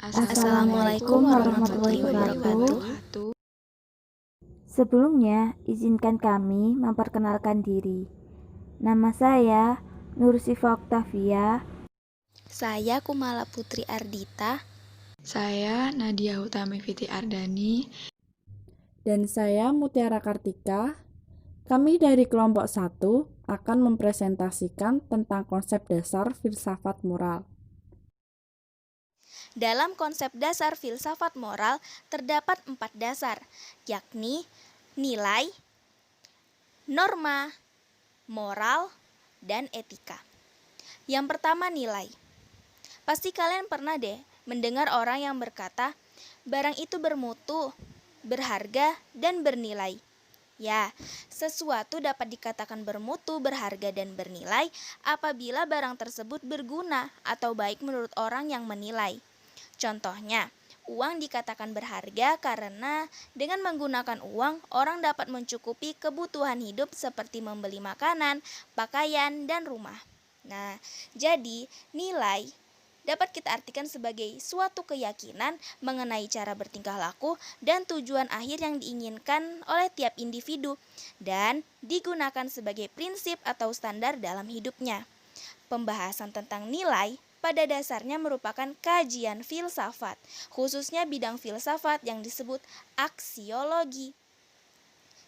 Assalamualaikum warahmatullahi wabarakatuh. Sebelumnya, izinkan kami memperkenalkan diri. Nama saya Nur Sifa Oktavia. Saya Kumala Putri Ardita. Saya Nadia Utami Fiti Ardani. Dan saya Mutiara Kartika. Kami dari kelompok 1 akan mempresentasikan tentang konsep dasar filsafat moral. Dalam konsep dasar filsafat moral terdapat 4 dasar, yakni nilai, norma, moral, dan etika. Yang pertama, nilai. Pasti kalian pernah deh mendengar orang yang berkata, barang itu bermutu, berharga, dan bernilai. Ya, sesuatu dapat dikatakan bermutu, berharga, dan bernilai apabila barang tersebut berguna atau baik menurut orang yang menilai. Contohnya, uang dikatakan berharga karena dengan menggunakan uang, orang dapat mencukupi kebutuhan hidup seperti membeli makanan, pakaian, dan rumah. Nah, jadi nilai dapat kita artikan sebagai suatu keyakinan mengenai cara bertingkah laku dan tujuan akhir yang diinginkan oleh tiap individu dan digunakan sebagai prinsip atau standar dalam hidupnya. Pembahasan tentang nilai pada dasarnya merupakan kajian filsafat, khususnya bidang filsafat yang disebut aksiologi.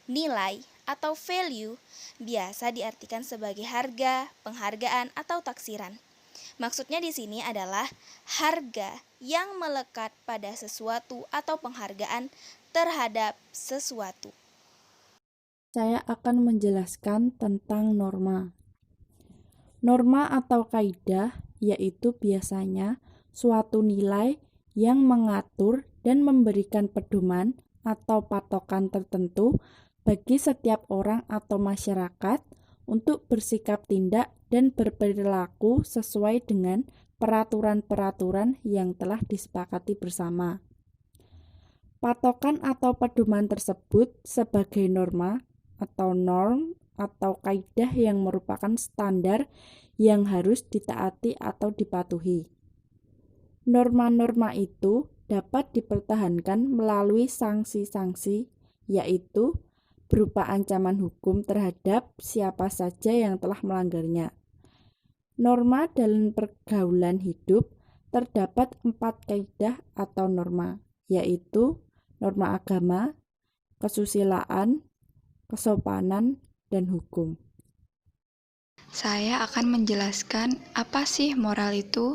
Nilai atau value biasa diartikan sebagai harga, penghargaan, atau taksiran. Maksudnya di sini adalah harga yang melekat pada sesuatu atau penghargaan terhadap sesuatu. Saya akan menjelaskan tentang norma. Norma atau kaidah yaitu biasanya suatu nilai yang mengatur dan memberikan pedoman atau patokan tertentu bagi setiap orang atau masyarakat untuk bersikap tindak dan berperilaku sesuai dengan peraturan-peraturan yang telah disepakati bersama. Patokan atau pedoman tersebut sebagai norma atau norm atau kaidah yang merupakan standar yang harus ditaati atau dipatuhi. Norma-norma itu dapat dipertahankan melalui sanksi-sanksi, yaitu berupa ancaman hukum terhadap siapa saja yang telah melanggarnya. Norma dalam pergaulan hidup terdapat 4 kaidah atau norma, yaitu norma agama, kesusilaan, kesopanan, dan hukum. Saya akan menjelaskan apa sih moral itu.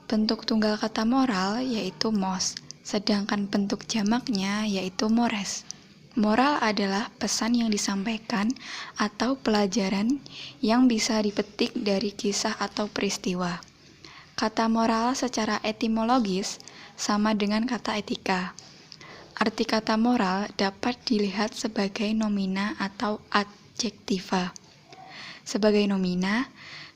Bentuk tunggal kata moral yaitu mos, sedangkan bentuk jamaknya yaitu mores. Moral adalah pesan yang disampaikan atau pelajaran yang bisa dipetik dari kisah atau peristiwa. Kata moral secara etimologis sama dengan kata etika. Arti kata moral dapat dilihat sebagai nomina atau adjektiva. Sebagai nomina,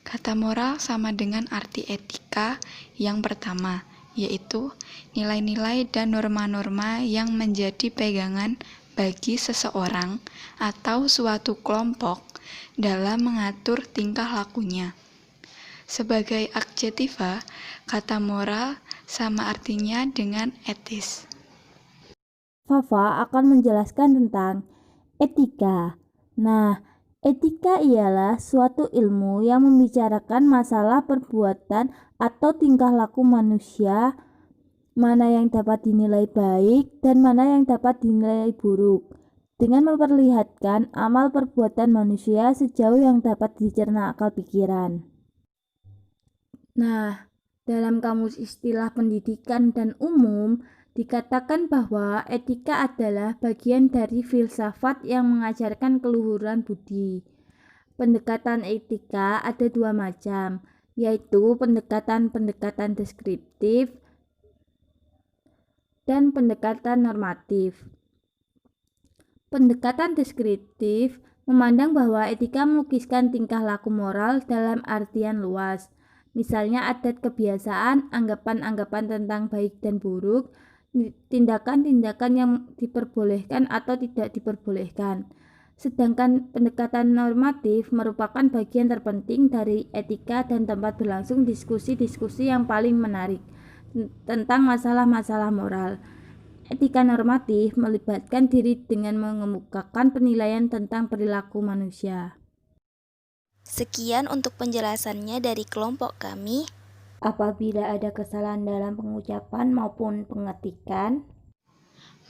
kata moral sama dengan arti etika yang pertama, yaitu nilai-nilai dan norma-norma yang menjadi pegangan bagi seseorang atau suatu kelompok dalam mengatur tingkah lakunya. Sebagai adjektiva, kata moral sama artinya dengan etis. Fafa akan menjelaskan tentang etika. Nah, etika ialah suatu ilmu yang membicarakan masalah perbuatan atau tingkah laku manusia, mana yang dapat dinilai baik dan mana yang dapat dinilai buruk, dengan memperlihatkan amal perbuatan manusia sejauh yang dapat dicerna akal pikiran. Nah, dalam kamus istilah pendidikan dan umum, dikatakan bahwa etika adalah bagian dari filsafat yang mengajarkan keluhuran budi. Pendekatan etika ada 2 macam, yaitu pendekatan deskriptif dan pendekatan normatif. Pendekatan deskriptif memandang bahwa etika melukiskan tingkah laku moral dalam artian luas. Misalnya adat kebiasaan, anggapan-anggapan tentang baik dan buruk, tindakan-tindakan yang diperbolehkan atau tidak diperbolehkan. Sedangkan pendekatan normatif merupakan bagian terpenting dari etika dan tempat berlangsung diskusi-diskusi yang paling menarik tentang masalah-masalah moral. Etika normatif melibatkan diri dengan mengemukakan penilaian tentang perilaku manusia. Sekian untuk penjelasannya dari kelompok kami. Apabila ada kesalahan dalam pengucapan maupun pengetikan,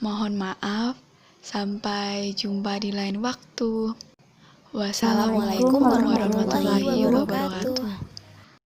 Mohon maaf, sampai jumpa di lain waktu. Wassalamualaikum warahmatullahi wabarakatuh.